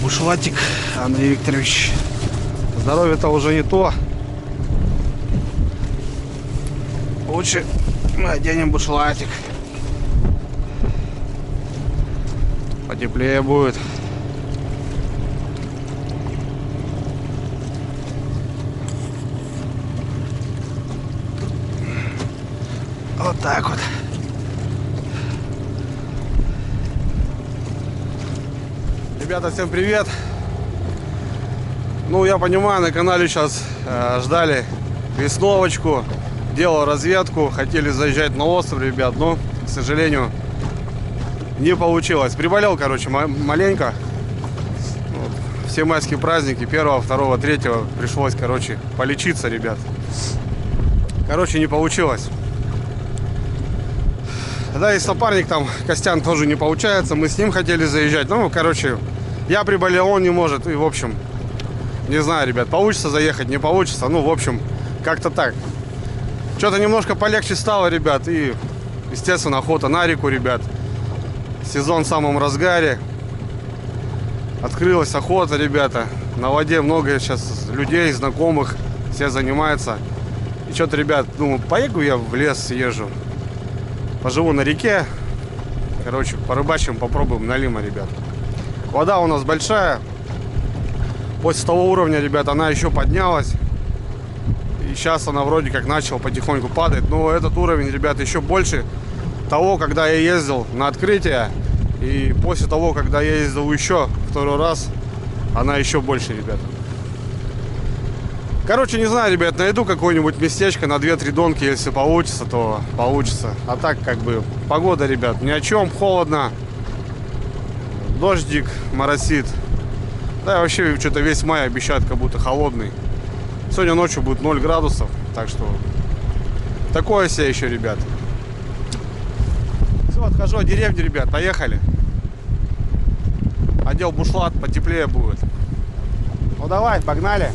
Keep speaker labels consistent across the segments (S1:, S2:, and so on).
S1: Бушлатик, Андрей Викторович. Здоровье-то уже не то. Лучше мы оденем бушлатик. Потеплее будет. Вот так вот. Ребята, всем привет. Ну, я понимаю, на канале сейчас ждали весновочку, делал разведку, хотели заезжать на остров, ребят, но, к сожалению, не получилось. Приболел, короче, маленько. Вот. Все майские праздники, 1, 2, 3 пришлось, короче, полечиться, ребят. Короче, не получилось. Да, и напарник там, Костян, тоже не получается. Мы с ним хотели заезжать. Ну, короче, я приболел, он не может. И, в общем, не знаю, ребят, получится заехать, не получится. Ну, в общем, как-то так. Что-то немножко полегче стало, ребят. И, естественно, охота на реку, ребят. Сезон в самом разгаре. Открылась охота, ребята. На воде много сейчас людей, знакомых. Все занимаются. И что-то, ребят, думаю, поеду я в лес съезжу. Поживу на реке. Короче, порыбачим, попробуем налима, ребят. Вода у нас большая. После того уровня, ребят, она еще поднялась. И сейчас она вроде как начала потихоньку падать. Но этот уровень, ребят, еще больше того, когда я ездил на открытие. И после того, когда я ездил еще второй раз, она еще больше, ребят. Короче, не знаю, ребят, найду какое-нибудь местечко на 2-3 донки. Если получится, то получится. А так, как бы, погода, ребят, ни о чем. Холодно. Дождик моросит. Да, и вообще, что-то весь май обещают, как будто холодный. Сегодня ночью будет 0 градусов. Так что, такое себе еще, ребят. Все, отхожу от деревни, ребят. Поехали. Одел бушлат, потеплее будет. Ну, давай, погнали.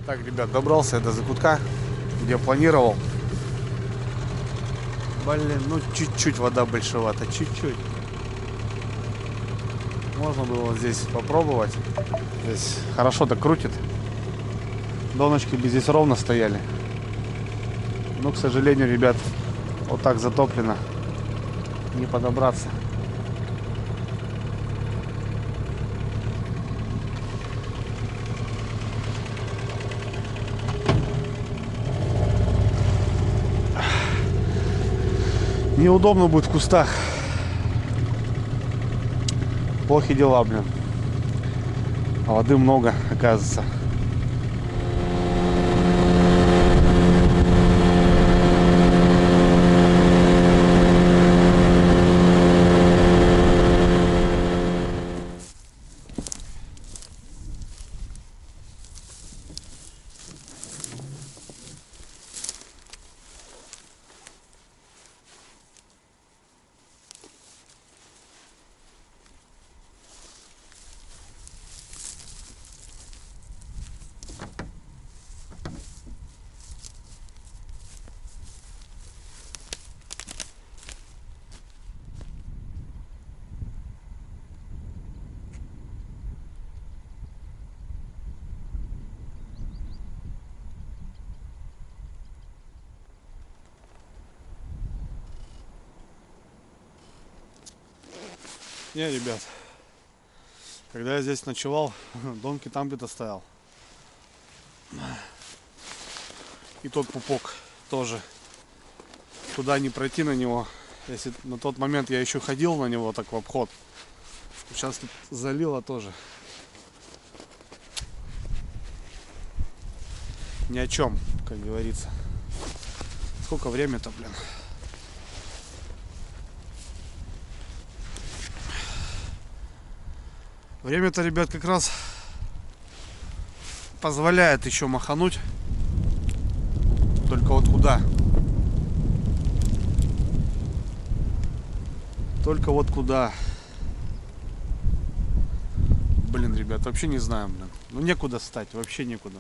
S1: Так, ребят, добрался я до закутка, где планировал. Блин, ну чуть-чуть вода большевата, чуть-чуть. Можно было здесь попробовать. Здесь хорошо так крутит. Доночки бы здесь ровно стояли. Но, к сожалению, ребят, вот так затоплено. Не подобраться. Неудобно будет в кустах. Плохие дела, блин. А воды много, оказывается. Не, ребят, когда я здесь ночевал, Донки там где-то стоял. И тот пупок тоже. Туда не пройти на него. Если на тот момент я еще ходил на него так в обход. Сейчас тут залило тоже. Ни о чем, как говорится. Сколько время-то, блин. Время-то, ребят, как раз позволяет еще махануть. Только вот куда? Только вот куда? Блин, ребят, вообще не знаю, блин. Ну некуда встать, вообще некуда.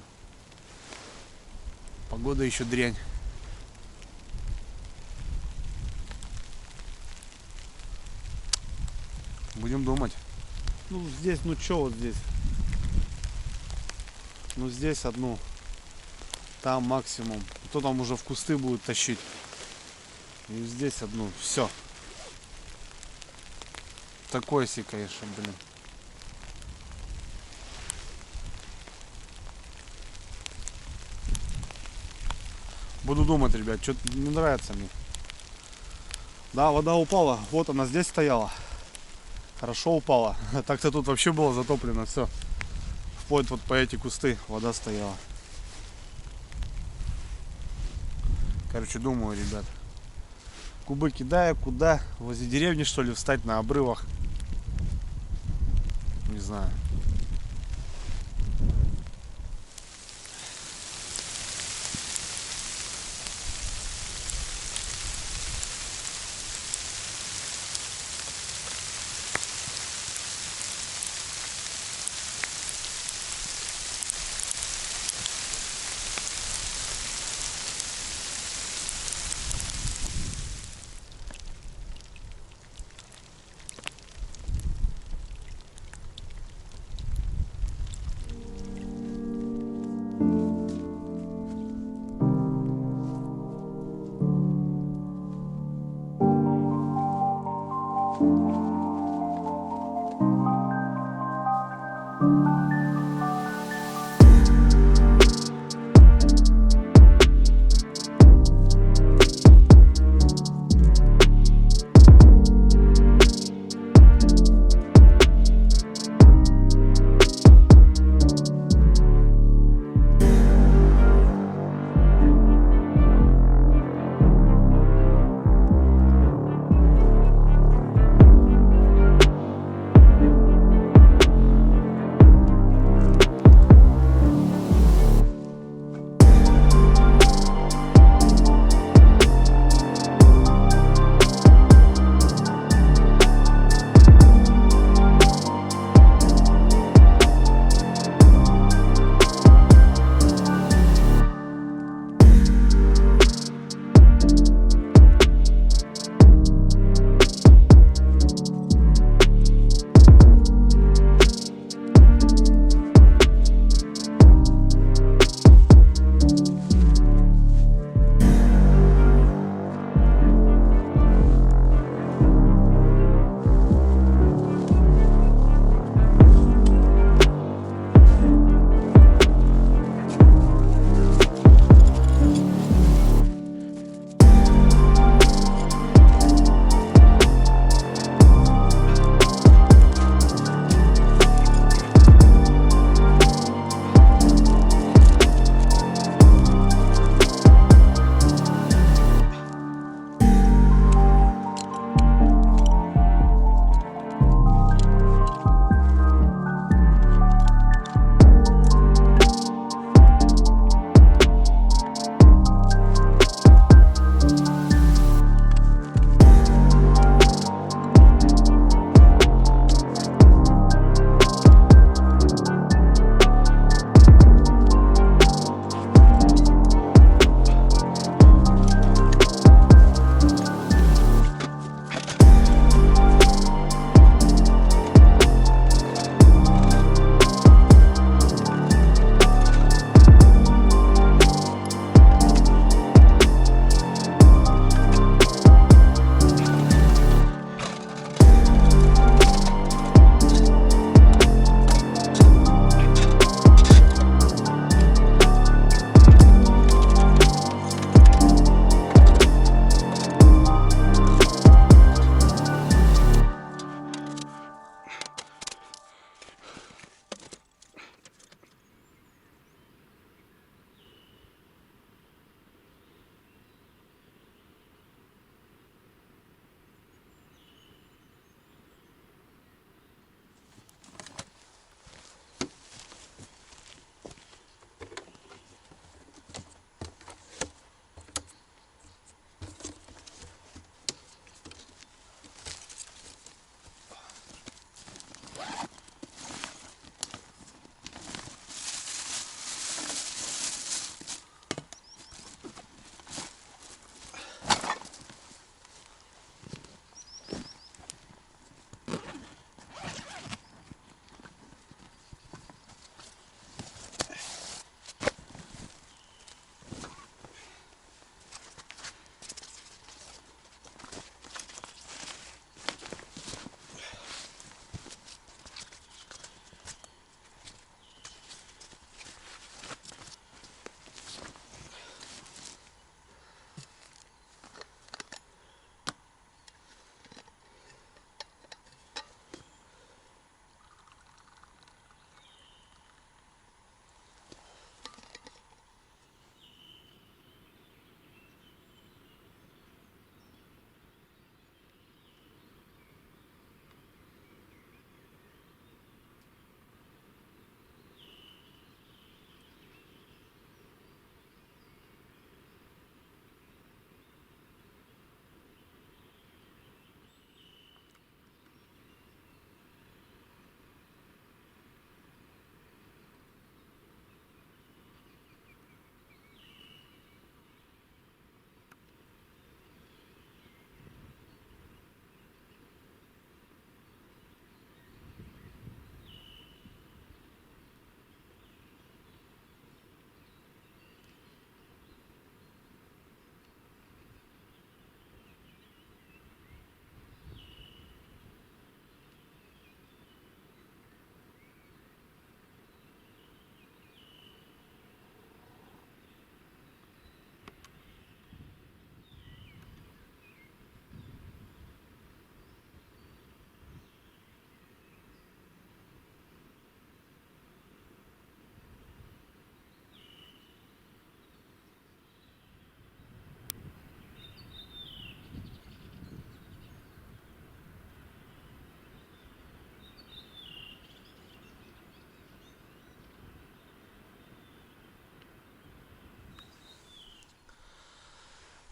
S1: Погода еще дрянь. Будем думать. Ну здесь, ну что вот здесь? Ну здесь одну. Там максимум. То там уже в кусты будут тащить. И здесь одну. Все. Такой себе, конечно, блин. Буду думать, ребят. Что-то не нравится мне. Да, вода упала. Вот она здесь стояла. Хорошо упала. Так-то тут вообще было затоплено все. Вплоть вот по эти кусты вода стояла. Короче, думаю, ребят. Кубы кидаю, куда? Возле деревни, что ли, встать на обрывах? Не знаю.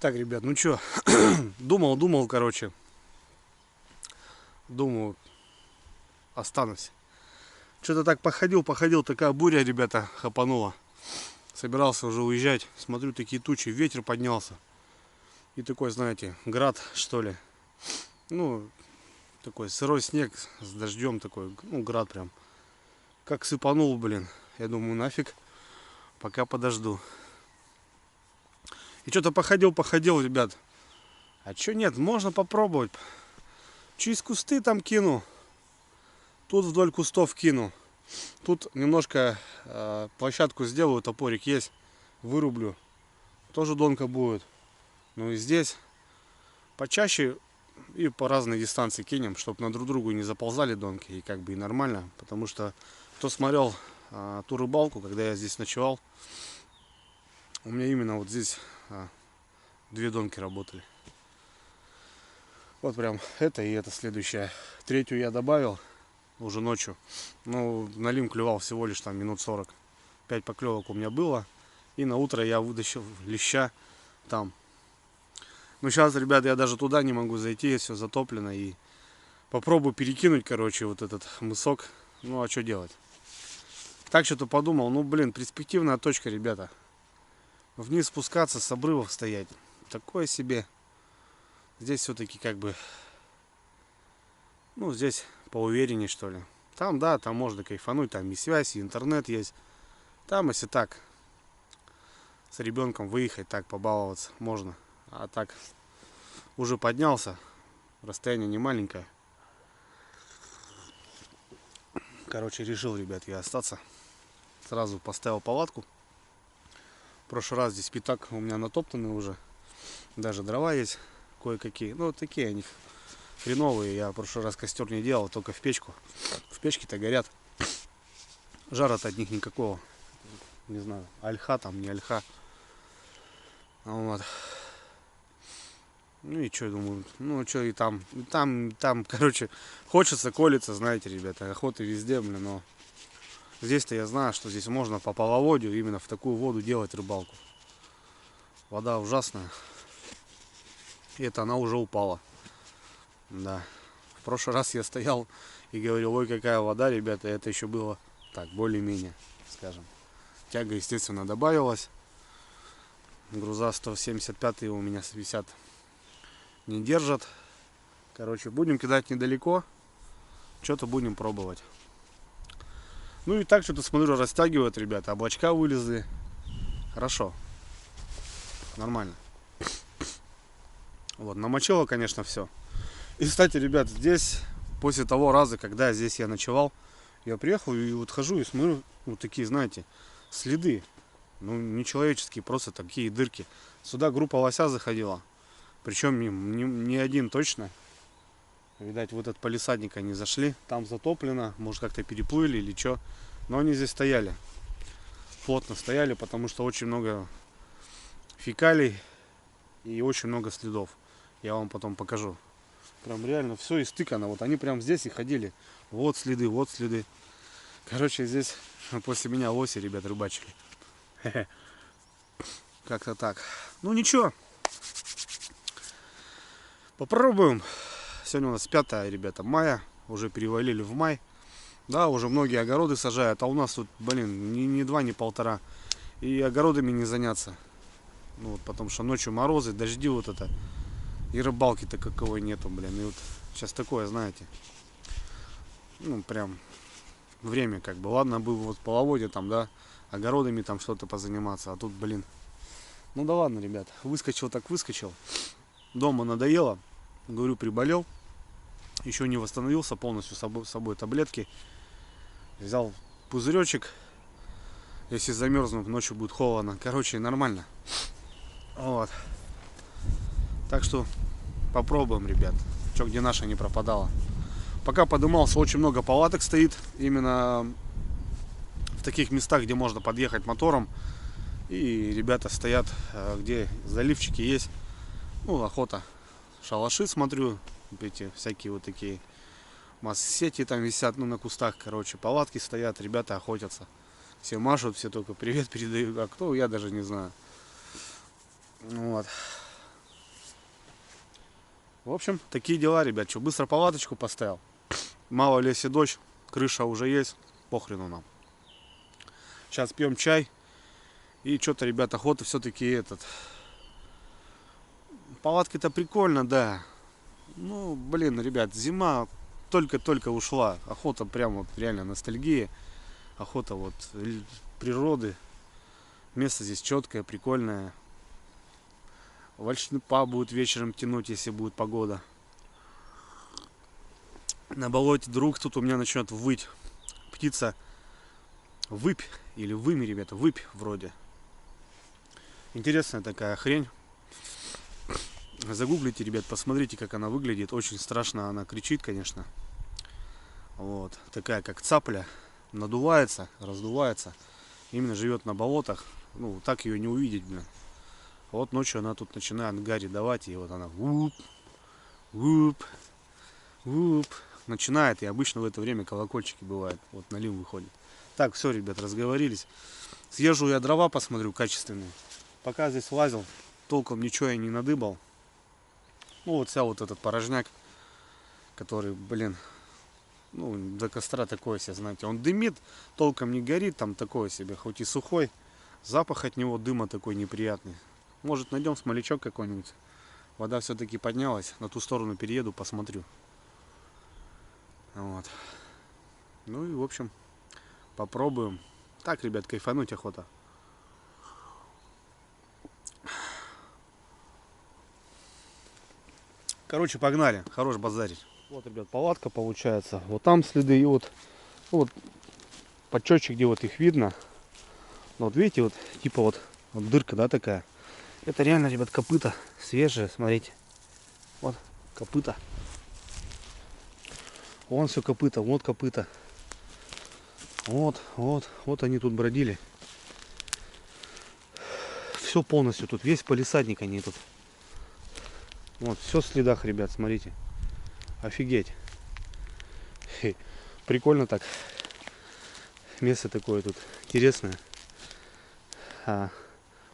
S1: Так, ребят, ну чё, думал, короче. Думаю, останусь. Что-то так походил, такая буря, ребята, хапанула. Собирался уже уезжать. Смотрю, такие тучи, ветер поднялся. И такой, знаете, град, что ли. Ну, такой сырой снег с дождем такой, ну, град прям. Как сыпанул, блин. Я думаю, нафиг, пока подожду. И что-то походил, ребят. А что нет, можно попробовать. Через кусты там кину. Тут вдоль кустов кину. Тут немножко площадку сделаю, топорик есть. Вырублю. Тоже донка будет. Ну и здесь почаще и по разной дистанции кинем, чтобы на друг другу не заползали донки. И как бы и нормально. Потому что кто смотрел ту рыбалку, когда я здесь ночевал, у меня именно вот здесь две донки работали. Вот прям это и это следующее. Третью я добавил уже ночью. Ну, налим клевал всего лишь там минут 40. 5 поклевок у меня было. И на утро я вытащил леща там. Ну, сейчас, ребята, я даже туда не могу зайти. Все затоплено. И попробую перекинуть, короче, вот этот мысок. Ну, а что делать? Так что-то подумал. Ну, блин, перспективная точка, ребята. Вниз спускаться, с обрывов стоять. Такое себе. Здесь все-таки как бы, ну, здесь поувереннее, что ли. Там, да, там можно кайфануть, там и связь, и интернет есть. Там, если так, с ребенком выехать, так побаловаться можно. А так, уже поднялся, расстояние не маленькое. Короче, решил, ребят, я остаться. Сразу поставил палатку. В прошлый раз здесь пятак у меня натоптаны уже. Даже дрова есть кое-какие. Ну, вот такие они хреновые. Я в прошлый раз костер не делал, только в печку. В печке-то горят. Жара-то от них никакого. Не знаю, ольха там, не ольха. Вот. Ну и что, думаю, ну что и там, короче, хочется, колется, знаете, ребята, охота везде, блин, но здесь-то я знаю, что здесь можно по половодью именно в такую воду делать рыбалку. Вода ужасная. И это она уже упала. Да. В прошлый раз я стоял и говорил, ой, какая вода, ребята, это еще было так, более-менее, скажем. Тяга, естественно, добавилась. Груза 175 у меня висят. Не держат. Короче, будем кидать недалеко. Что-то будем пробовать. Ну и так что-то смотрю, растягивают, ребята. Облачка вылезли. Хорошо. Нормально. Вот, намочило, конечно, все. И, кстати, ребят, здесь, после того раза, когда здесь я ночевал, я приехал и вот хожу и смотрю, вот такие, знаете, следы. Ну, нечеловеческие, просто такие дырки. Сюда группа лося заходила. Причем не один точно. Видать, вот этот палисадник они зашли. Там затоплено. Может, как-то переплыли или что. Но они здесь стояли. Плотно стояли, потому что очень много фекалий и очень много следов. Я вам потом покажу. Прям реально все истыкано. Вот они прям здесь и ходили. Вот следы, вот следы. Короче, здесь после меня лоси, ребят, рыбачили. Как-то так. Ну ничего. Попробуем. Сегодня у нас 5, ребята, мая. Уже перевалили в май. Да, уже многие огороды сажают. А у нас тут, блин, ни 2, ни 1,5. И огородами не заняться. Ну вот, потому что ночью морозы, дожди вот это. И рыбалки-то каковой нету, блин. И вот сейчас такое, знаете. Ну, прям время как бы. Ладно бы вот половодье там, да. Огородами там что-то позаниматься. А тут, блин. Ну да ладно, ребят. Выскочил так выскочил. Дома надоело. Говорю, приболел. Еще не восстановился полностью с собой таблетки. Взял пузыречек. Если замерзну, ночью будет холодно. Короче, нормально. Вот. Так что попробуем, ребят. Че, где наша не пропадала. Пока подымался, очень много палаток стоит. Именно в таких местах, где можно подъехать мотором. И ребята стоят, где заливчики есть. Ну, охота. Шалаши смотрю. Эти всякие вот такие масс-сети там висят, ну, на кустах, короче. Палатки стоят, ребята охотятся. Все машут, все только привет передают. А кто, я даже не знаю. Вот. В общем, такие дела, ребят. Что, быстро палаточку поставил. Мало ли если дождь, крыша уже есть, похрену нам. Сейчас пьем чай. И что-то, ребят, охота все-таки этот. Палатки-то прикольно, да. Ну, блин, ребят, зима только-только ушла. Охота прям вот реально ностальгия. Охота вот природы. Место здесь четкое, прикольное. Вальшнепа будет вечером тянуть, если будет погода. На болоте друг тут у меня начнет выть. Птица выпь или вымя, ребята, выпь вроде. Интересная такая хрень. Загуглите, ребят, посмотрите, как она выглядит. Очень страшно она кричит, конечно. Вот. Такая, как цапля. Надувается, раздувается. Именно живет на болотах. Ну, так ее не увидеть, блин. Вот ночью она тут начинает гарри давать. И вот она вуп, вуп, вуп. Начинает. И обычно в это время колокольчики бывают. Вот налив выходит. Так, все, ребят, разговорились. Съезжу я дрова посмотрю качественные. Пока здесь лазил, толком ничего я не надыбал. Ну вот вся вот этот порожняк, который, блин, ну до костра такое себе, знаете. Он дымит, толком не горит, там такое себе, хоть и сухой. Запах от него дыма такой неприятный. Может найдем смолячок какой-нибудь. Вода все-таки поднялась, на ту сторону перееду, посмотрю. Вот. Ну и в общем, попробуем. Так, ребят, кайфануть охота. Короче, погнали. Хорош базарить. Вот, ребят, палатка получается. Вот там следы и вот подчетчик, где вот их видно. Но вот видите, вот типа вот дырка, да, такая. Это реально, ребят, копыта свежие, смотрите. Вот копыта. Вон все копыта, вот копыта. Вот они тут бродили. Все полностью тут, весь палисадник они тут. Вот, все в следах, ребят, смотрите. Офигеть. Прикольно так. Место такое тут интересное.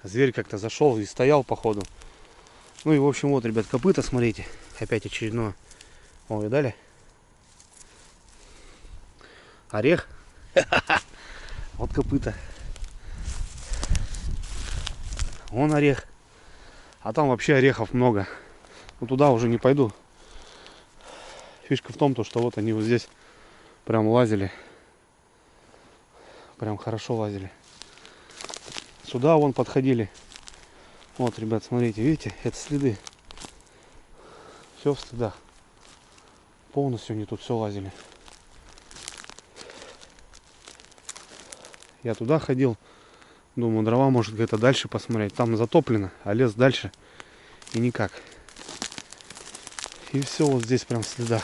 S1: Зверь как-то зашел и стоял, походу. Ну и в общем, вот, ребят, копыта, смотрите. Опять очередное. О, видали? Орех. Вот копыта. Вон орех. А там вообще орехов много. Но туда уже не пойду. Фишка в том, что вот они вот здесь прям лазили. Прям хорошо лазили. Сюда вон подходили. Вот, ребят, смотрите, видите, это следы. Все в следах. Полностью они тут все лазили. Я туда ходил. Думаю, дрова может где-то дальше посмотреть. Там затоплено, а лес дальше. И никак. И все вот здесь прям в следах.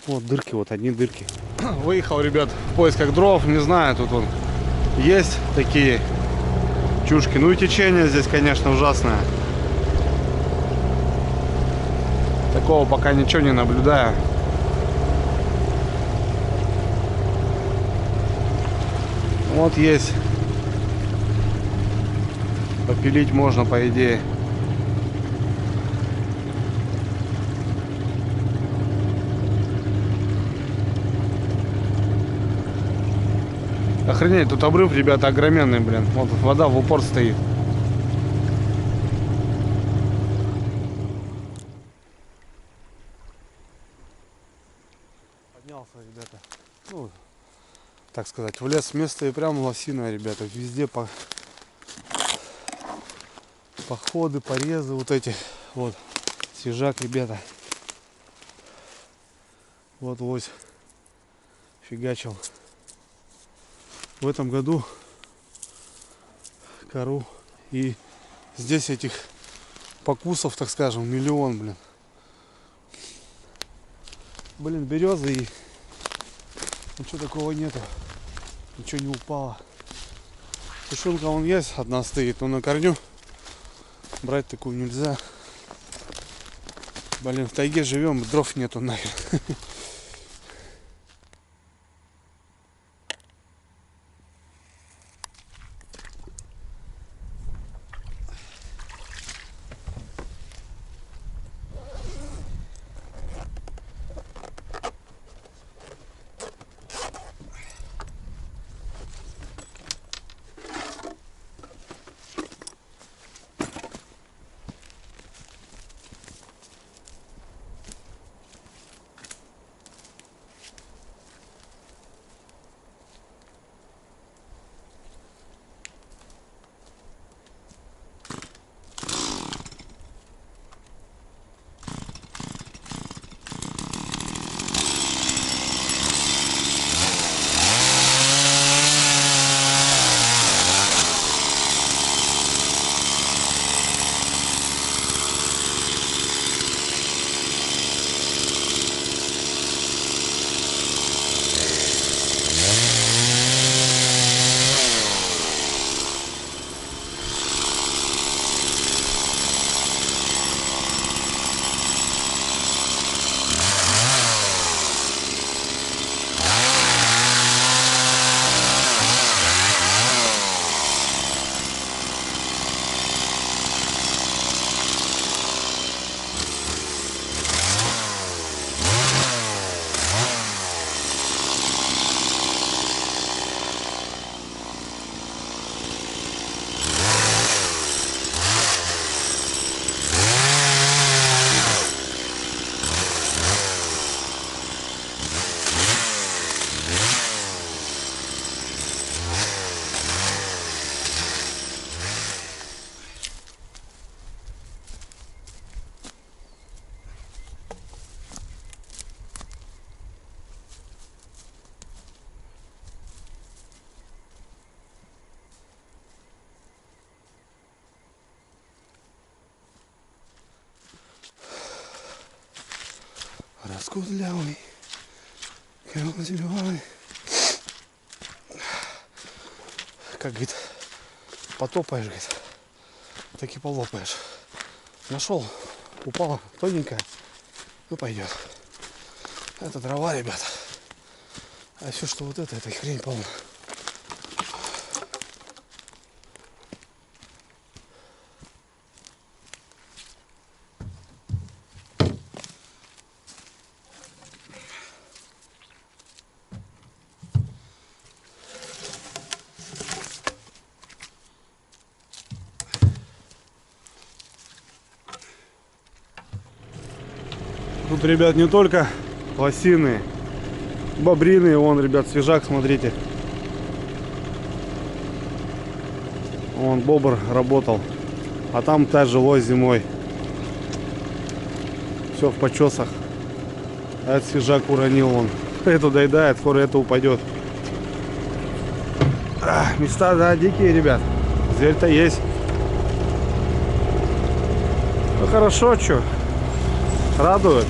S1: Вот дырки, вот одни дырки. Выехал, ребят, в поисках дров. Не знаю, тут он есть такие чушки. Ну и течение здесь, конечно, ужасное. Такого пока ничего не наблюдаю. Вот есть. Попилить можно, по идее. Охренеть, тут обрыв, ребята, огроменный, блин. Вот вода в упор стоит. Поднялся, ребята. Ну, так сказать, в лес. Место и прям лосиное, ребята. Везде походы, порезы вот эти. Вот. Свежак, ребята. Вот лось фигачил. В этом году кору. И здесь этих покусов, так скажем, миллион, блин. Блин, березы и ничего такого нету. Ничего не упало. Сушилка вон есть, одна стоит, но на корню. Брать такую нельзя. Блин, в тайге живем, дров нету нахер. раскудлявый, зеленый. Как, говорит, потопаешь, говорит, так и полопаешь. Нашел, упала тоненькая, ну пойдет. Это трава, ребята. А все, что вот это хрень полная. Тут, ребят, не только лосиные, бобриные, вон, ребят, свежак, смотрите. Вон бобр работал, а там та же лось зимой. Все в почесах. А этот свежак уронил, вон. Это доедает, скоро это упадет. Места, да, дикие, ребят. Зверь-то есть. Ну хорошо, что. Радует.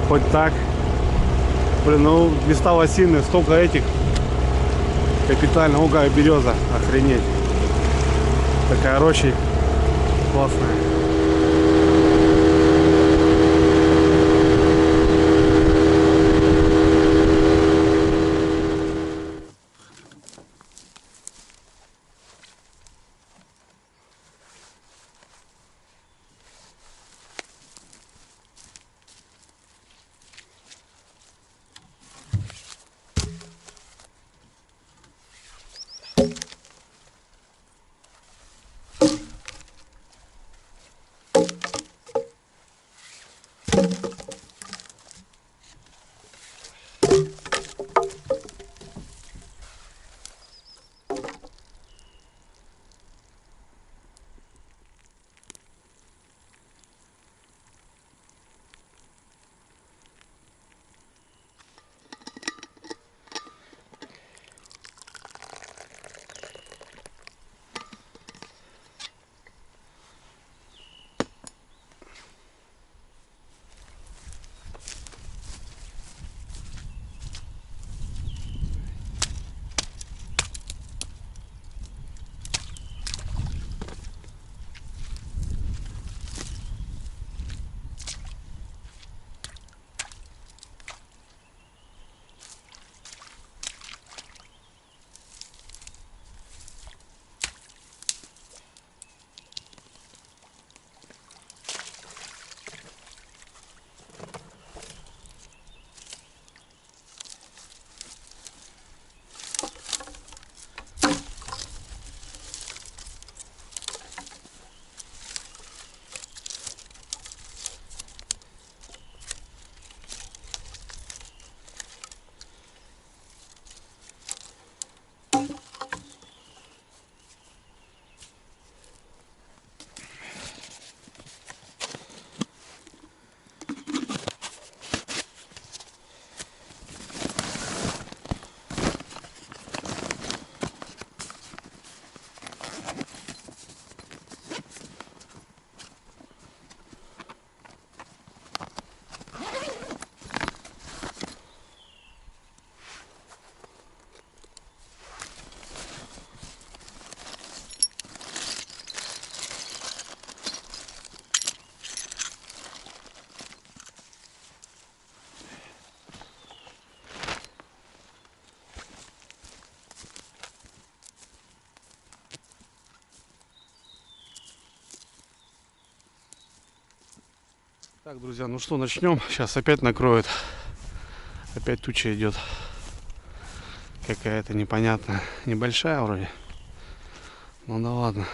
S1: Хоть так. Блин, ну места лосиные, столько этих. Капитально. О, какая береза. Охренеть. Такая роща классная. Так, друзья, ну что, начнем. Сейчас опять накроет. Опять туча идет. Какая-то непонятная. Небольшая вроде. Ну да ладно.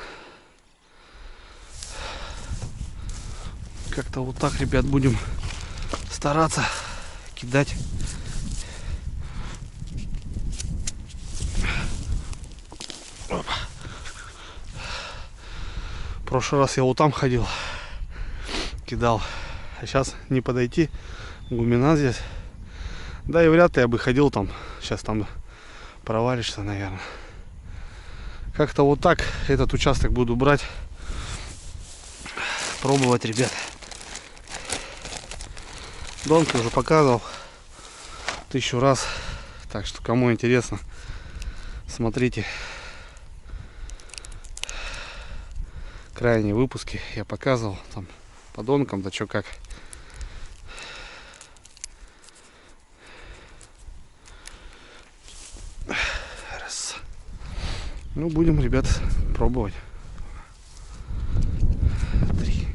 S1: Как-то вот так, ребят, будем стараться кидать. Опа. В прошлый раз я вот там ходил. Кидал. А сейчас не подойти. Глубина здесь. Да и вряд ли я бы ходил там. Сейчас там провалишься, наверное. Как-то вот так этот участок буду брать. Пробовать, ребят. Донки уже показывал 1000 раз. Так что, кому интересно, смотрите крайние выпуски. Я показывал там по донкам, да что как. Раз. Ну, будем, ребят, пробовать. 3.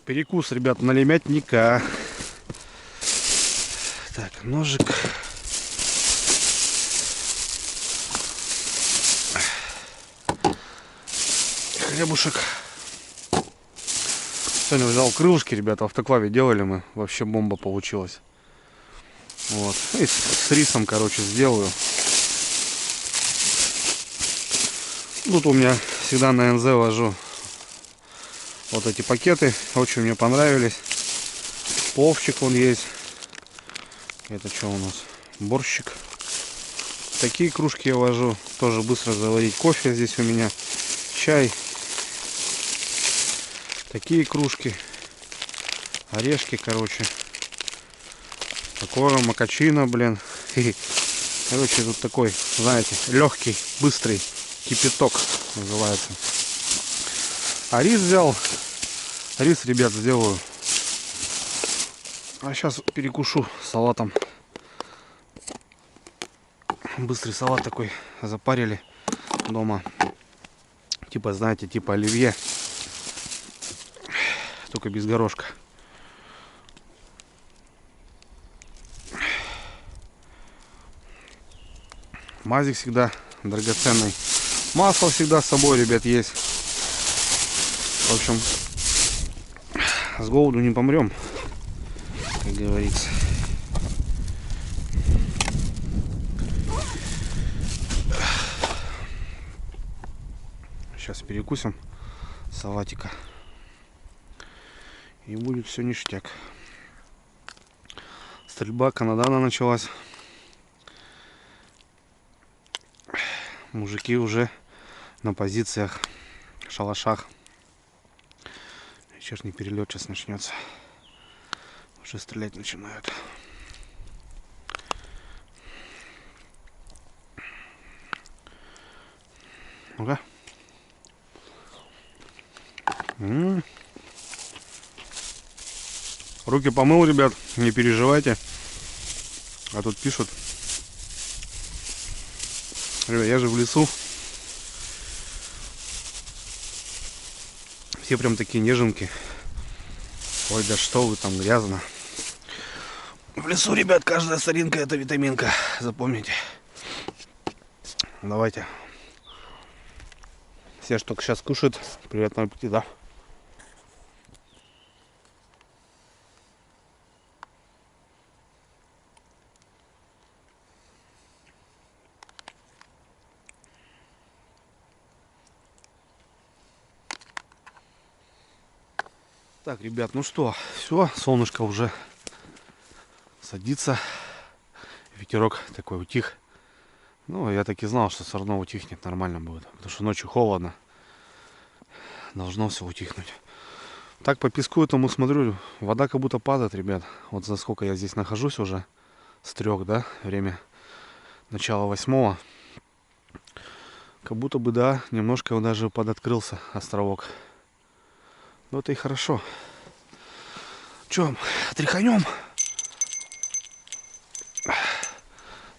S1: Перекус, ребят, налимятника. Так, ножик. Хлебушек. Сегодня взял крылышки, ребята, в автоклаве делали мы. Вообще бомба получилась. Вот. И с рисом, короче, сделаю. Тут у меня всегда на НЗ ложу вот эти пакеты. Очень мне понравились. Пловчик вон есть. Это что у нас? Борщик. такие кружки я вожу. Тоже быстро заварить кофе здесь у меня. Чай. Такие кружки. Орешки, короче. Такое макачино, блин. Короче, тут такой, знаете, легкий, быстрый кипяток называется. А рис взял. Рис, ребят, сделаю. А сейчас перекушу салатом. Быстрый салат такой запарили дома. Типа, знаете, типа оливье. Только без горошка. Мазик всегда драгоценный. Масло всегда с собой, ребят, есть. В общем, с голоду не помрем, как говорится. Сейчас перекусим салатика. И будет все ништяк. Стрельба Канадана началась. Мужики уже на позициях, в шалашах. Вечерний перелет сейчас начнется. Уже стрелять начинают. Ну-ка. Руки помыл, ребят, не переживайте. А тут пишут. Ребят, я же в лесу. Все прям такие неженки. Ой, да что вы там, грязно. В лесу, ребят, каждая соринка это витаминка. Запомните. Давайте. Все, что сейчас кушают, приятного аппетита. Так, ребят, ну что, все, солнышко уже садится. Ветерок такой утих. Ну, я так и знал, что все равно утихнет, нормально будет. Потому что ночью холодно. Должно все утихнуть. Так, по песку этому смотрю, вода как будто падает, ребят. Вот за сколько я здесь нахожусь уже. С 3, да, время начала 8. Как будто бы, да, немножко даже подоткрылся островок. Ну, это и хорошо. Че, тряханем?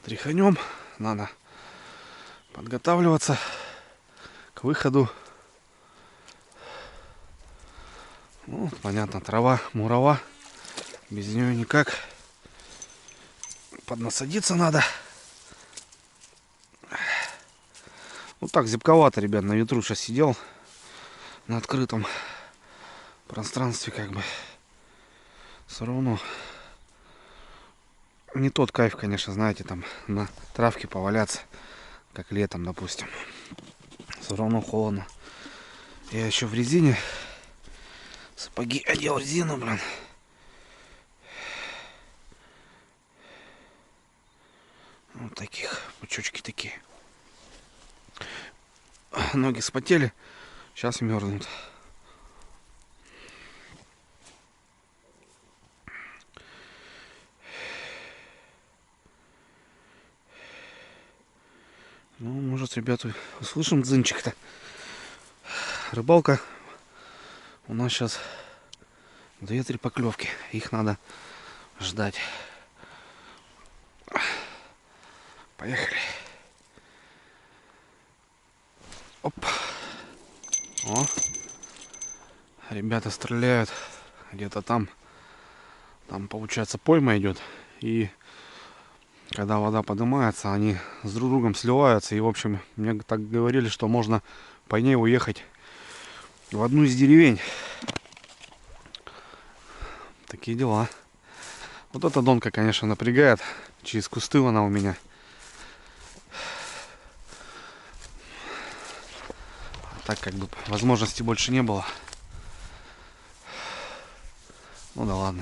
S1: Тряханем. Надо подготавливаться к выходу. Ну, понятно, трава, мурава. Без нее никак. Поднасадиться надо. Ну так, зябковато, ребят, на ветру сейчас сидел. На открытом пространстве как бы. Все равно не тот кайф, конечно, знаете, там на травке поваляться, как летом, допустим. Все равно холодно. Я еще в резине. Сапоги одел резину, блин. Вот таких, пучочки такие. Ноги вспотели, сейчас мерзнут. Ну, может, ребята, услышим дзынчик-то. Рыбалка у нас сейчас 2-3 поклевки. Их надо ждать. Поехали. Оп. О. Ребята стреляют где-то там. Там, получается, пойма идет. И когда вода поднимается, они с друг другом сливаются. И, в общем, мне так говорили, что можно по ней уехать в одну из деревень. Такие дела. Вот эта донка, конечно, напрягает. Через кусты она у меня. А так как бы возможности больше не было. Ну да ладно.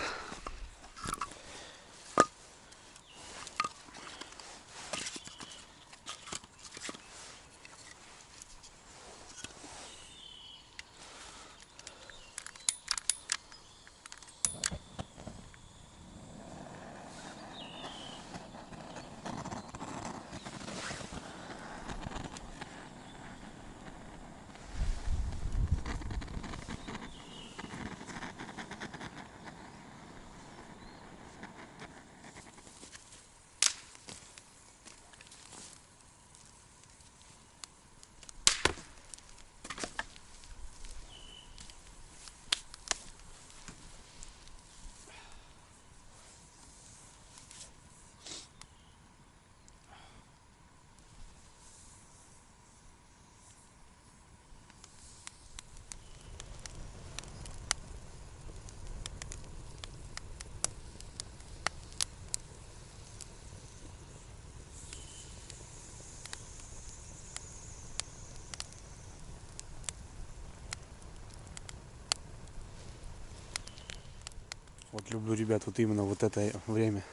S1: Вот люблю, ребят, вот именно вот это время.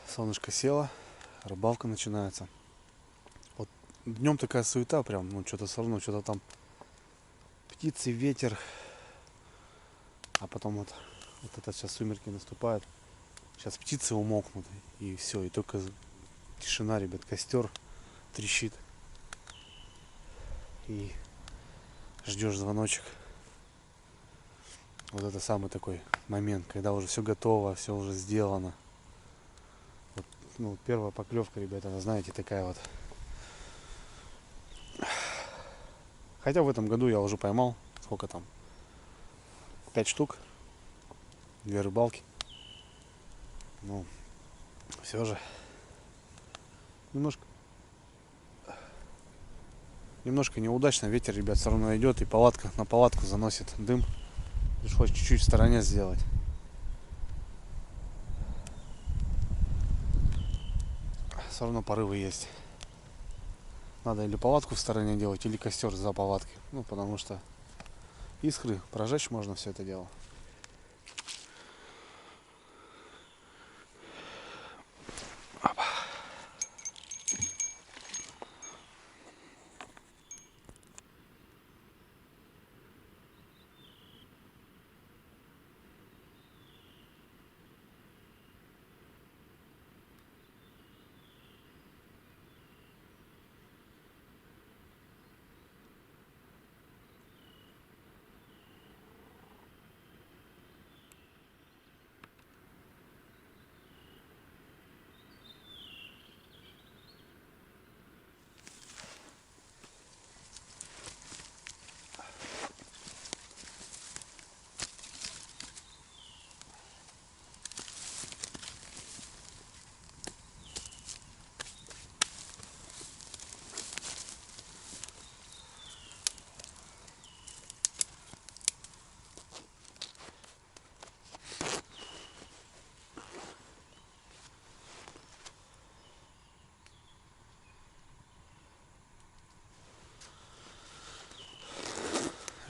S1: Солнышко село, рыбалка начинается. Вот днем такая суета прям, ну что-то все равно, что-то там птицы, ветер. А потом вот это сейчас сумерки наступают. Сейчас птицы умолкнут и все, и только тишина, ребят, костер трещит. И ждешь звоночек. Вот это самый такой момент, когда уже все готово, все уже сделано. Вот, ну, первая поклевка, ребята, знаете, такая вот. Хотя в этом году я уже поймал, сколько там, 5 штук, 2 рыбалки. Ну, все же немножко неудачно, ветер, ребят, все равно идет, и палатка на палатку заносит дым. Пришлось чуть-чуть в стороне сделать. Все равно порывы есть. Надо или палатку в стороне делать, или костер за палаткой. Ну, потому что искры прожечь можно все это дело.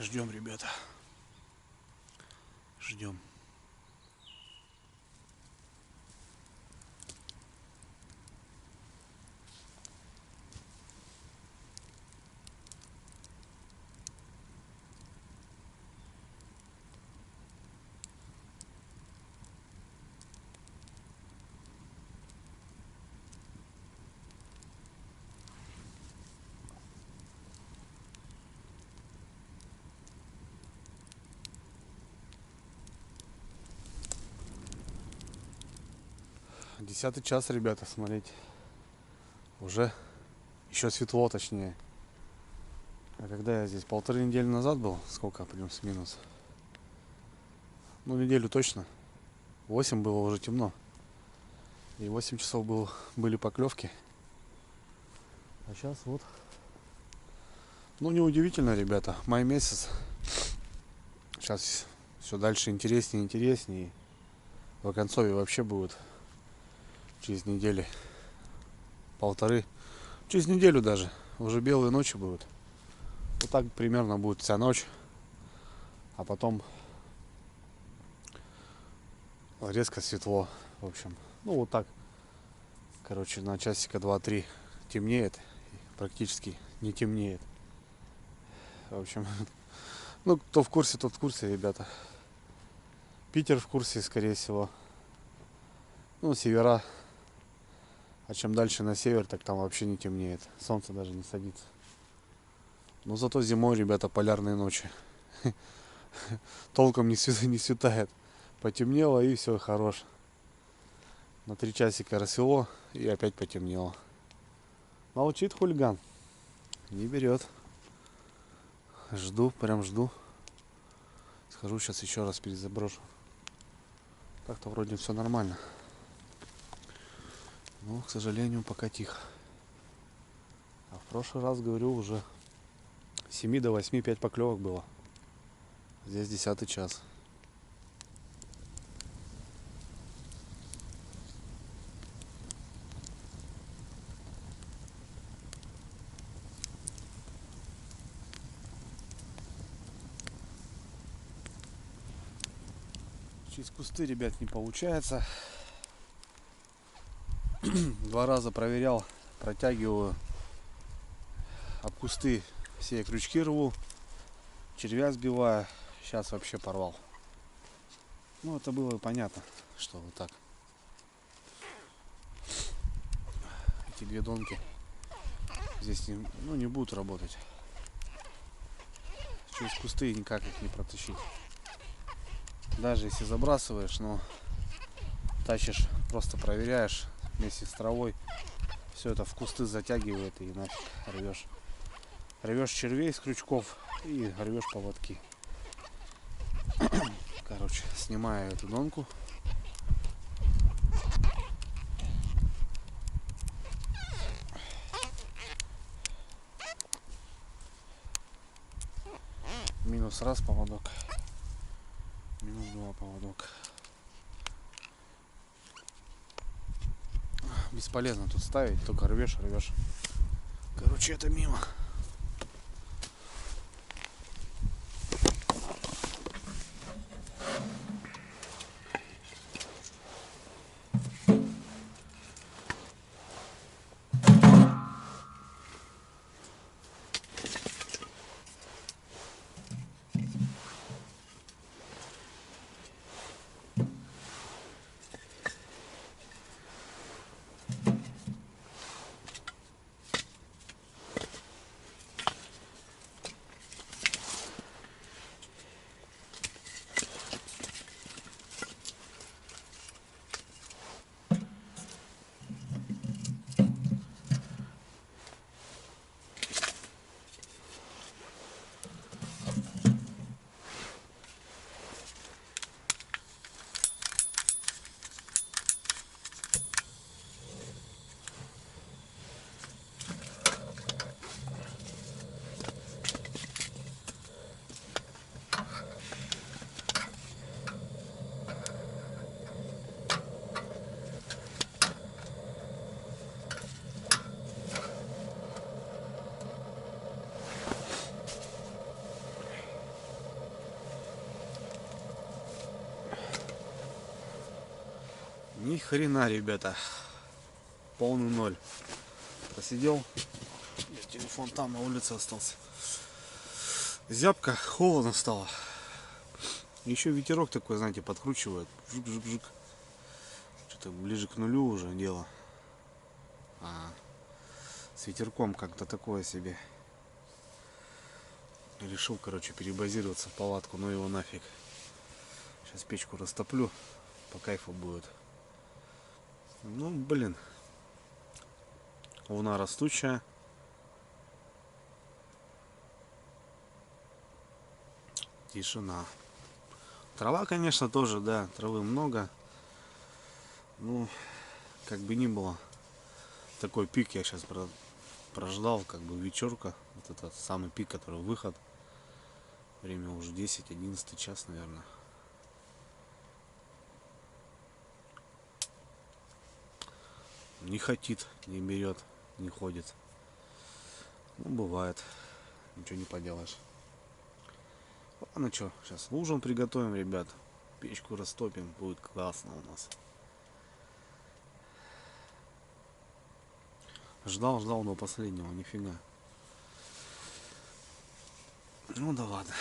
S1: Ждем, ребята. Ждем. Десятый час, ребята, смотрите. Уже еще светло, точнее. А когда я здесь 1,5 недели назад был, сколько плюс-минус? Ну, неделю точно. 8 было уже темно. И 8 часов были поклевки. А сейчас вот. Ну, неудивительно, ребята. Май месяц. Сейчас все дальше интереснее и интереснее. В оконцове вообще будет через недели 1,5. Через неделю даже. Уже белые ночи будут. Вот так примерно будет вся ночь. А потом резко светло. В общем. Ну вот так. Короче, на часика 2-3 темнеет. Практически не темнеет. В общем. Ну, кто в курсе, тот в курсе, ребята. Питер в курсе, скорее всего. Ну, севера. А чем дальше на север, так там вообще не темнеет. Солнце даже не садится. Но зато зимой, ребята, полярные ночи. Толком не светает. Потемнело и все, хорош. На 3 часика рассвело и опять потемнело. Молчит хулиган. Не берет. Жду, прям жду. Схожу сейчас еще раз перезаброшу. Так-то вроде все нормально. Но, к сожалению, пока тихо. А в прошлый раз, говорю, уже с 7 до 8 5 поклевок было. Здесь 10-й час. Через кусты, ребят, не получается. 2 раза проверял, протягиваю. Об кусты все крючки рву. Червя сбиваю. Сейчас вообще порвал. Ну, это было понятно, что вот так. Эти 2 донки здесь не будут работать. Через кусты никак их не протащить. Даже если забрасываешь, но тащишь, просто проверяешь вместе с травой. Все это в кусты затягивает и нафиг рвешь. Рвешь червей с крючков и рвешь поводки. Короче, снимаю эту донку. Минус раз поводок. Минус 2 поводок. Бесполезно тут ставить, только рвешь. Короче, это мимо. Ни хрена, ребята. Полный ноль. Посидел. Телефон там на улице остался. Зябко, холодно стало. Еще ветерок такой, знаете, подкручивает. Жик-жик-жик. Что-то ближе к нулю уже дело. А с ветерком как-то такое себе. Решил, короче, перебазироваться в палатку, но его нафиг. Сейчас печку растоплю, по кайфу будет. Ну, блин. Луна растущая. Тишина. Трава, конечно, тоже, да, травы много. Ну, как бы ни было. Такой пик я сейчас прождал, как бы вечерка. Вот этот самый пик, который выход. Время уже 10-11 час, наверное. Не хотит, не берет, не ходит. Ну, бывает. Ничего не поделаешь. Ладно, что, сейчас ужин приготовим, ребят. Печку растопим, будет классно у нас. Ждал до последнего, нифига. Ну да ладно.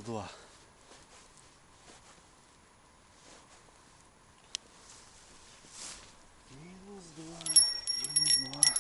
S1: -2. -2, -2, -2.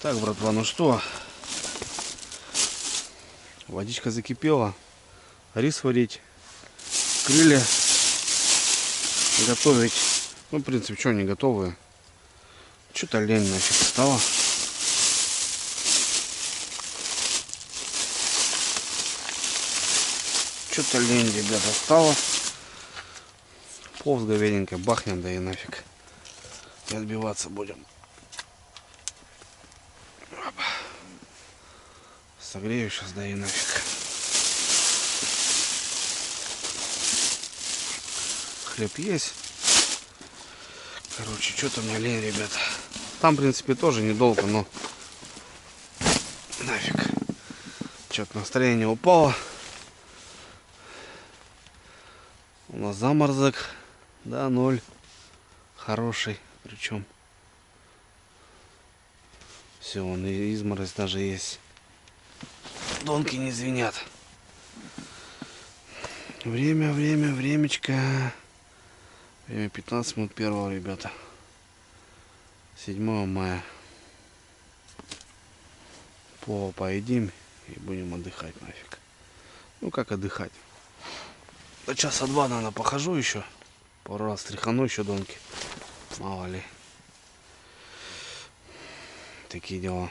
S1: Так, братва, ну что, водичка закипела, рис варить, крылья готовить. Ну, в принципе, что они готовые. Что-то лень нафиг стало. Что-то лень, ребята, стало. Плов с говядинкой бахнем, да и нафиг. И отбиваться будем. Согрею сейчас, да и нафиг. Хлеб есть. Короче, что-то мне лень, ребята. Там, в принципе, тоже недолго, но нафиг. Что-то настроение упало. У нас заморозок. Да, 0. Хороший. Причем. Все, он и изморозь даже есть. Донки не звенят. Времечко. Время 15 минут первого, ребята. 7 мая. Плова поедим и будем отдыхать нафиг. Ну как отдыхать? До часа 2, наверное, похожу еще. Пару раз тряхану еще донки. Мало ли. Такие дела.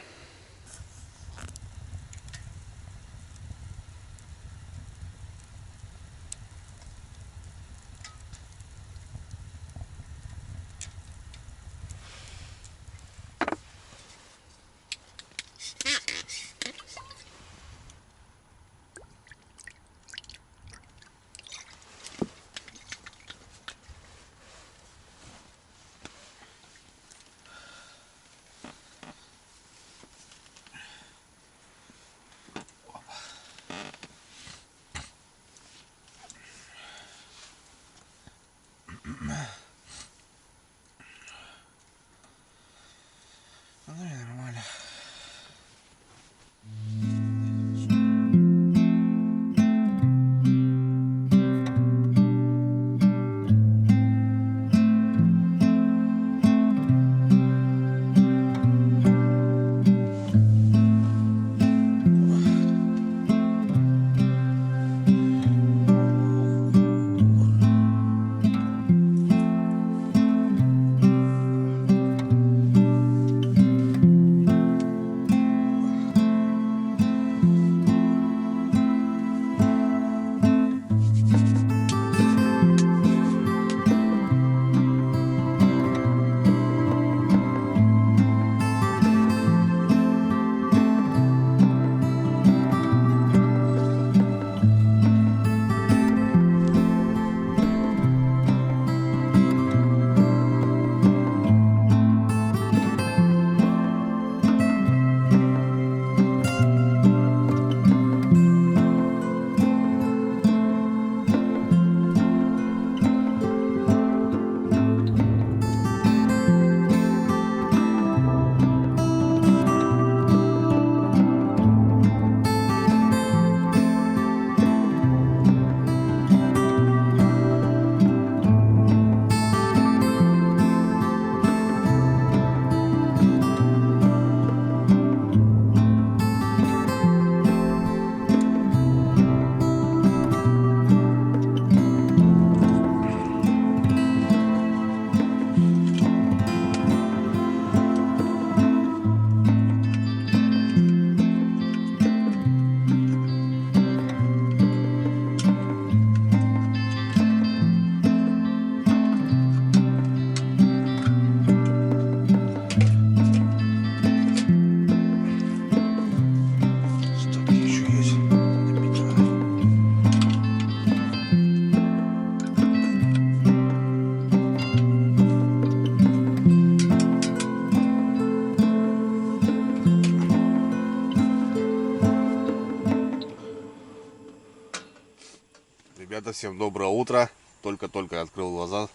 S1: Всем доброе утро. Только-только открыл глаза.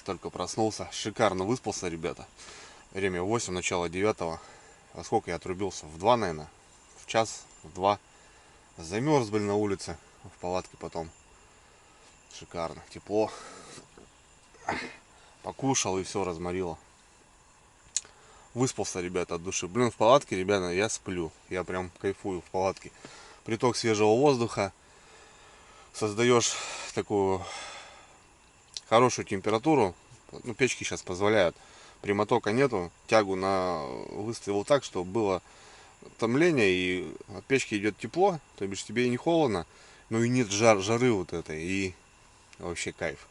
S1: Только проснулся. Шикарно выспался, ребята. Время 8, начало 9. А сколько я отрубился? В 2, наверное. В час, в 2. Замерз, блин, на улице. В палатке потом. Шикарно. Тепло. Покушал и все разморило. Выспался, ребята, от души. Блин, в палатке, ребята, я сплю. Я прям кайфую в палатке. Приток свежего воздуха. Создаешь такую хорошую температуру. Ну, печки сейчас позволяют. Прямотока нету. Тягу выставил так, чтобы было томление. И от печки идет тепло. То бишь тебе и не холодно. Но и нет жары вот этой. И вообще кайф.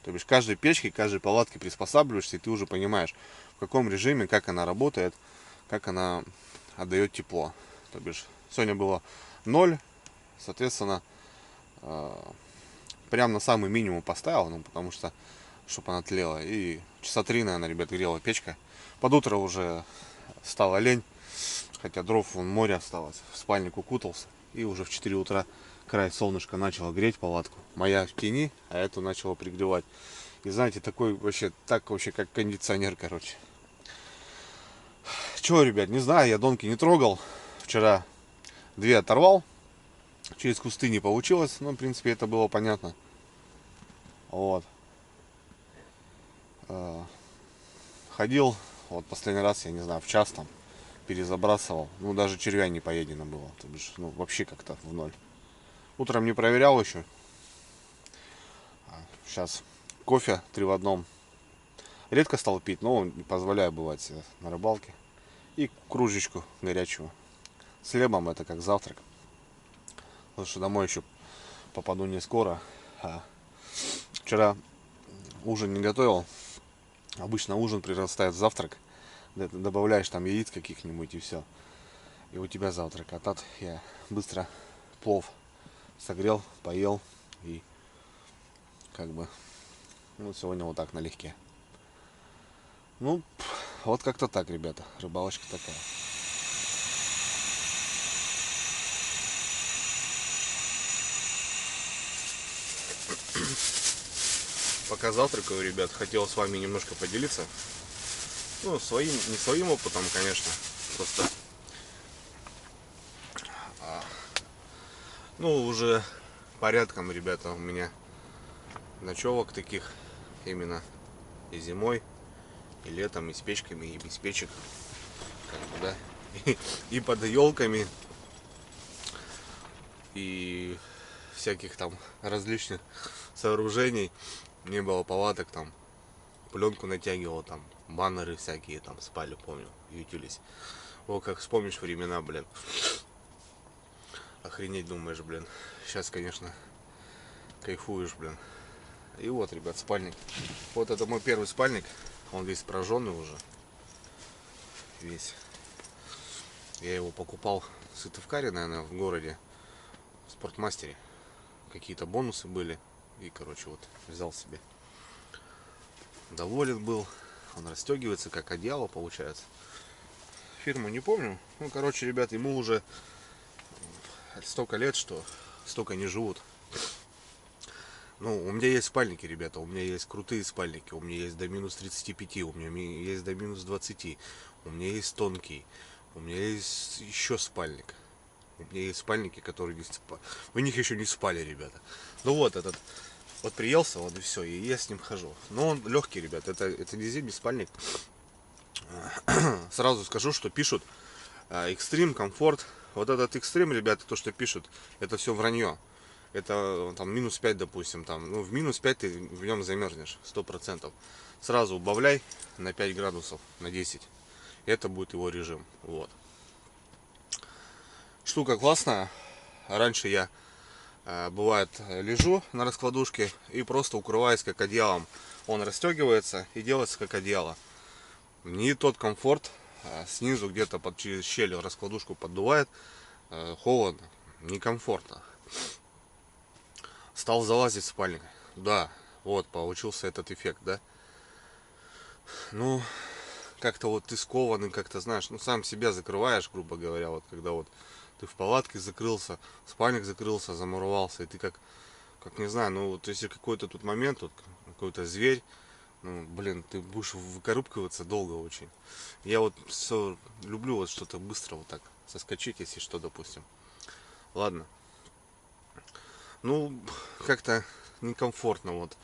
S1: То бишь каждой печке, каждой палатке приспосабливаешься. И ты уже понимаешь, в каком режиме, как она работает. Как она отдает тепло. То бишь сегодня было 0. Соответственно, прям на самый минимум поставил, ну, потому что, чтобы она тлела. И часа 3, наверное, ребят, грела печка. Под утро уже стала лень, хотя дров вон море осталось. В спальник укутался, и уже в 4 утра край солнышка начало греть палатку. Моя в тени, а эту начала пригревать. И знаете, такой вообще, так вообще как кондиционер, короче. Чего, ребят, не знаю, я донки не трогал. Вчера 2 оторвал. Через кусты не получилось, но в принципе это было понятно. Вот. Ходил, вот последний раз, я не знаю, в час там перезабрасывал. Ну даже червя не поедено было. То бишь, ну вообще как-то в ноль. Утром не проверял еще. Сейчас кофе 3 в одном. Редко стал пить, но позволяю бывать себе на рыбалке. И кружечку горячего. С хлебом, это как завтрак. Потому что домой еще попаду не скоро. Вчера ужин не готовил. Обычно ужин прирастает в завтрак. Добавляешь там яиц каких-нибудь и все. И у тебя завтрак. А так я быстро плов согрел, поел. И как бы, ну, сегодня вот так налегке. Ну, вот как-то так, ребята. Рыбалочка такая. Пока завтракаю, ребят, хотел с вами немножко поделиться. Ну, не своим опытом, конечно. Просто, ну, уже порядком, ребята, у меня ночевок таких именно и зимой, и летом, и с печками, и без печек. Как бы, да. И под елками, и всяких там различных сооружений. Не было палаток, там пленку натягивал, там баннеры всякие там спали, помню, ютились. О, как вспомнишь времена, блин. Охренеть думаешь, блин. Сейчас, конечно, кайфуешь, блин. И вот, ребят, спальник. Вот это мой первый спальник. Он весь прожженный уже. Весь. Я его покупал в Сыктывкаре, наверное, в городе. В Спортмастере. Какие-то бонусы были. И, короче, вот взял себе. Доволен был. Он расстегивается, как одеяло получается. Фирму не помню. Ну, короче, ребят, ему уже столько лет, что столько не живут. Ну, у меня есть спальники, ребята. У меня есть крутые спальники. У меня есть до минус 35. У меня есть до минус 20. У меня есть тонкий. У меня есть еще спальник. У меня есть спальники, которые не спали. У них еще не спали, ребята. Ну вот этот. Вот приелся, вот и все, и я с ним хожу. Но он легкий, ребят, это не зимний спальник. Сразу скажу, что пишут экстрим, комфорт. Вот этот экстрим, ребята, то, что пишут, это все вранье. Это там минус 5, допустим, там, ну в минус 5 ты в нем замерзнешь, 100%. Сразу убавляй на 5 градусов, на 10. Это будет его режим, вот. Штука классная. Раньше я бывает лежу на раскладушке и просто укрываюсь как одеялом. Он расстегивается и делается как одеяло. Не тот комфорт. Снизу где-то через щель раскладушку поддувает. Холодно, некомфортно. Стал залазить в спальник. Да, вот получился этот эффект, да. Ну, как-то вот ты скованный, как-то знаешь, ну сам себя закрываешь, грубо говоря, вот когда вот Ты в палатке закрылся, спальник закрылся, замуровался, и ты как не знаю, ну вот если какой-то тут момент, вот какой-то зверь, ну, блин, ты будешь выкарабкиваться долго очень. Я вот все люблю вот что-то быстро вот так соскочить, если что, допустим. Ладно. Ну, как-то некомфортно вот.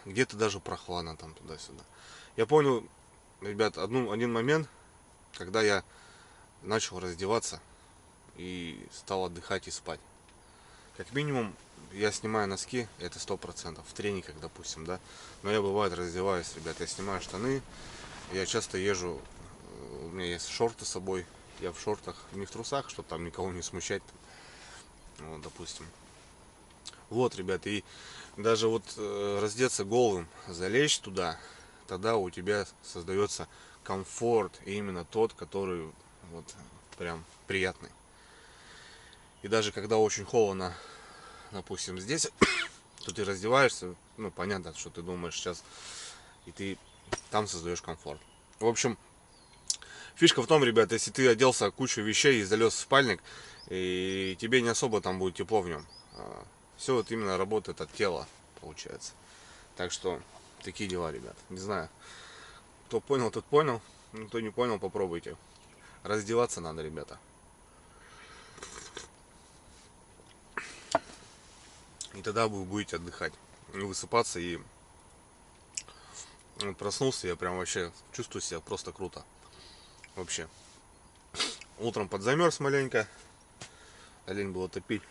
S1: Где-то даже прохладно там туда-сюда. Я понял, ребят, один момент, когда я начал раздеваться и стал отдыхать и спать. Как минимум, я снимаю носки, это 100%, в трениках, допустим, да. Но я бывает раздеваюсь, ребят, я снимаю штаны, я часто езжу, у меня есть шорты с собой, я в шортах, не в трусах, чтобы там никого не смущать, вот, допустим. Вот, ребят, и даже вот раздеться голым, залезть туда, тогда у тебя создается комфорт, и именно тот, который вот прям приятный. И даже когда очень холодно, допустим, здесь, то ты раздеваешься, ну, понятно, что ты думаешь сейчас, и ты там создаешь комфорт. В общем, фишка в том, ребят, если ты оделся кучу вещей и залез в спальник, и тебе не особо там будет тепло в нем. Все вот именно работает от тела, получается. Так что, такие дела, ребят. Не знаю, кто понял, тот понял, кто не понял, попробуйте. Раздеваться надо, ребята. И тогда вы будете отдыхать, не высыпаться. И проснулся, я прям вообще чувствую себя просто круто. Вообще. Утром подзамерз маленько. Лень было топить.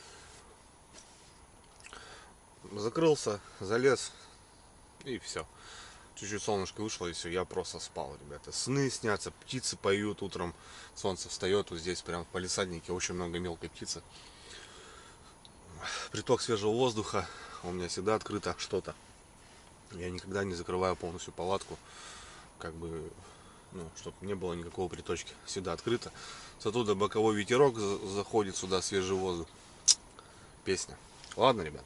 S1: Закрылся, залез. И все. Чуть-чуть солнышко вышло, и все, я просто спал, ребята. Сны снятся, птицы поют утром. Солнце встает, вот здесь прям в палисаднике очень много мелкой птицы. Приток свежего воздуха, у меня всегда открыто что-то. Я никогда не закрываю полностью палатку, как бы, ну, чтобы не было никакого приточки. Всегда открыто. С оттуда боковой ветерок заходит сюда, свежий воздух. Песня. Ладно, ребят,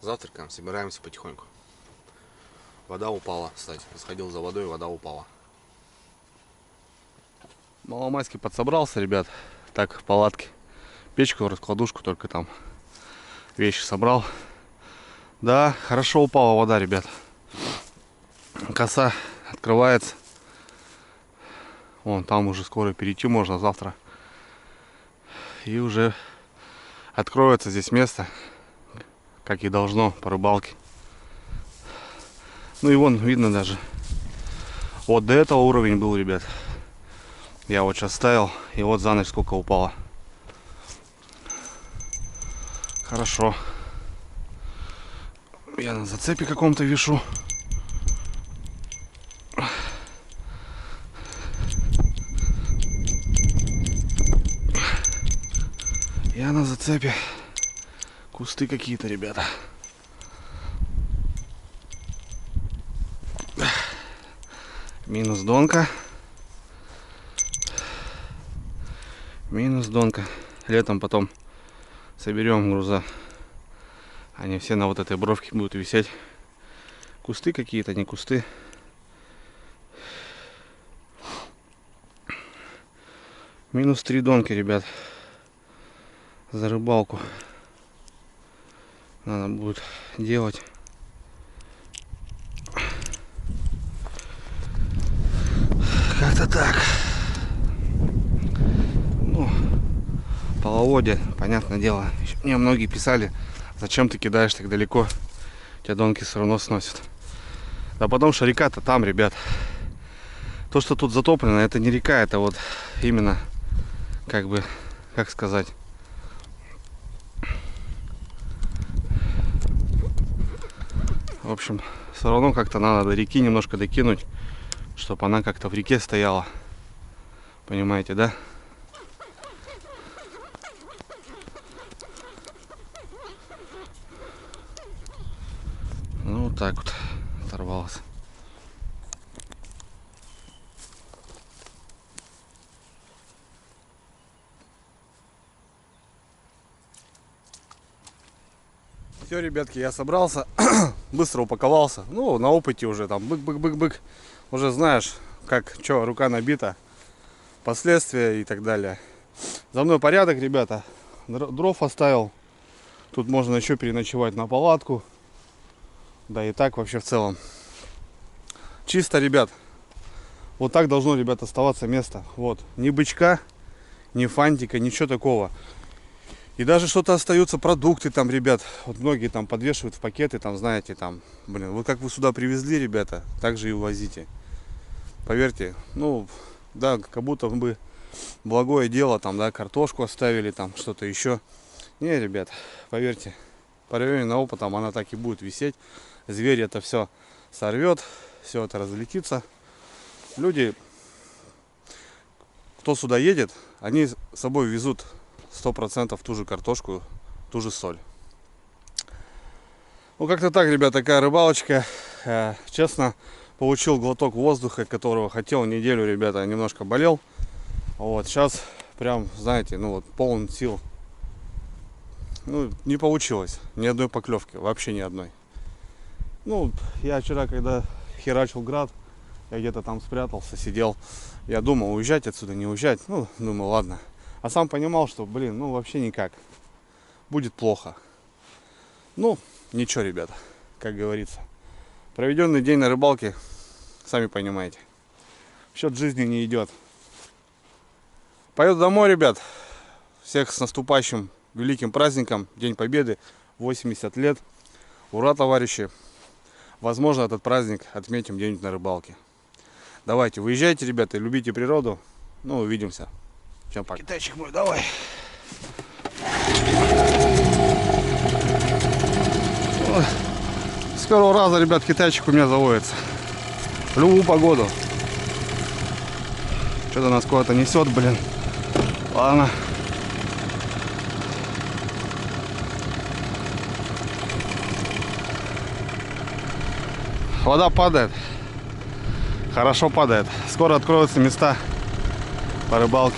S1: завтракаем, собираемся потихоньку. Вода упала, кстати. Сходил за водой, вода упала. Маломайски подсобрался, ребят. Так, в палатке. Печку, раскладушку только там. Вещи собрал. Да, хорошо упала вода, ребят. Коса открывается. Вон, там уже скоро перейти можно завтра. И уже откроется здесь место, как и должно, по рыбалке. Ну и вон, видно даже. Вот до этого уровень был, ребят. Я вот сейчас ставил, и вот за ночь сколько упало. Хорошо. Я на зацепе каком-то вешу. Я на зацепе. Кусты какие-то, ребята. Минус донка. Минус донка. Летом потом соберем груза. Они все на вот этой бровке будут висеть. Кусты какие-то, не кусты. Минус 3 донки, ребят. За рыбалку. Надо будет делать. Как-то так. Ну, половодье, понятное дело. Мне многие писали, зачем ты кидаешь так далеко, тебя донки все равно сносят. Да потому что река-то там, ребят. То, что тут затоплено, это не река, это вот именно, как бы, как сказать, в общем, все равно как-то надо до реки немножко докинуть, чтобы она как-то в реке стояла. Понимаете, да? Ну, вот так вот оторвалась. Все, ребятки, я собрался, быстро упаковался. Ну, на опыте уже там бык-бык-бык-бык. Уже знаешь, как, что, рука набита. последствия и так далее. За мной порядок, ребята. Дров оставил. Тут можно еще переночевать на палатку. Да и так вообще в целом. Чисто, ребят. Вот так должно, ребят, оставаться место. Вот. Ни бычка, ни фантика, ничего такого. И даже что-то остаются, продукты там, ребят. Вот многие там подвешивают в пакеты, там, знаете, там, блин, вот как вы сюда привезли, ребята, так же и увозите. Поверьте, ну, да, как будто бы благое дело, там, да, картошку оставили, там, что-то еще. Не, ребят, поверьте, проверенным опытом она так и будет висеть. Зверь это все сорвет, все это разлетится. Люди, кто сюда едет, они с собой везут 100% ту же картошку, ту же соль. Ну, как-то так, ребят, такая рыбалочка. Честно, получил глоток воздуха, которого хотел неделю, ребята, немножко болел. Вот, сейчас прям, знаете, ну вот, полон сил. Ну, не получилось ни одной поклевки, вообще ни одной. Ну, я вчера, когда херачил град, я где-то там спрятался, сидел. Я думал, уезжать отсюда, не уезжать. Ну, думаю, ладно. А сам понимал, что, блин, ну вообще никак. Будет плохо. Ну, ничего, ребята, как говорится. Проведенный день на рыбалке, сами понимаете, в счет жизни не идет. Поеду домой, ребят. Всех с наступающим великим праздником. День Победы, 80 лет. Ура, товарищи. Возможно, этот праздник отметим где-нибудь на рыбалке. Давайте, выезжайте, ребята, любите природу. Ну, увидимся. Всем пока. Китайчик мой, давай. С первого раза, ребят, китайчик у меня заводится. В любую погоду. Что-то нас куда-то несет, блин. Ладно. Вода падает. Хорошо падает. Скоро откроются места по рыбалке.